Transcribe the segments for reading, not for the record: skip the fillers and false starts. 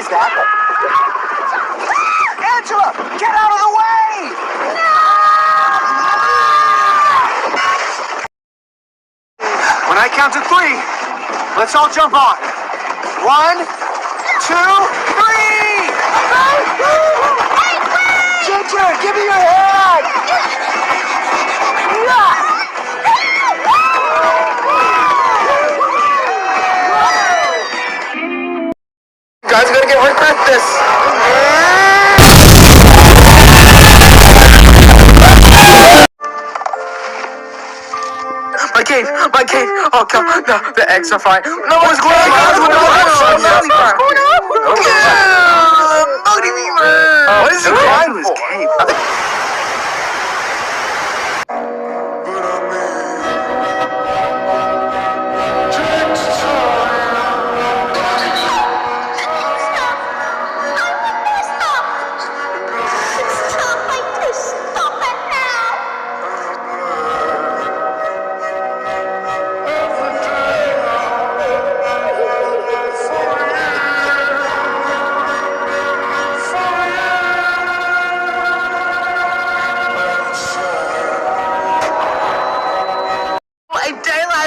is that? Angela, get out of the way! No! When I count to 3, let's all jump on. 1, 2, 3! Ginger, give me your hand! Guys, gotta get right at this. My cave. Oh, come on. No, the eggs are fine. No one's going on. What is he crying for?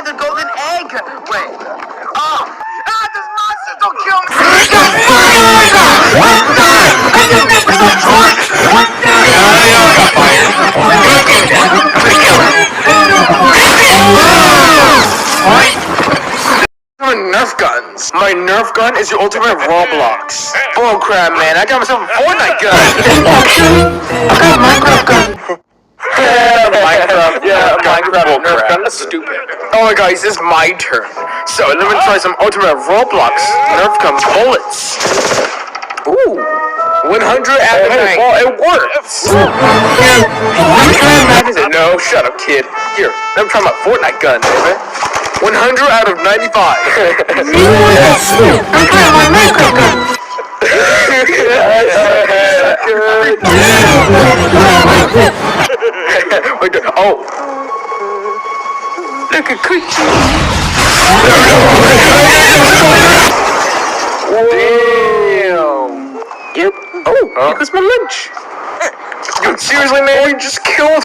The golden egg! Wait. Oh! This monster! Don't kill me! Nerf guns. My Nerf gun is your ultimate Roblox. Oh crap, man! I got myself a Fortnite gun. I got a Minecraft gun. Minecraft Nerf gun. That's stupid. Alright guys, this is my turn. So let me try some ultimate Roblox Nerf gun bullets. Ooh. 100 out of 9. Oh, it works. No, shut up, kid. Here, let me try my Fortnite gun, baby. 100 out of 95. I'm trying my Minecraft gun. Oh. Look at creature. Damn. Yep. Oh, here goes my lunch. Dude, seriously, man, you just killed.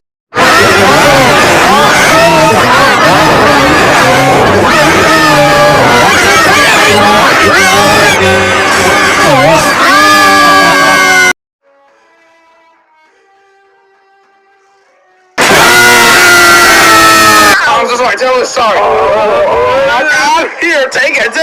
I'm so sorry, tell us sorry. Here, take it.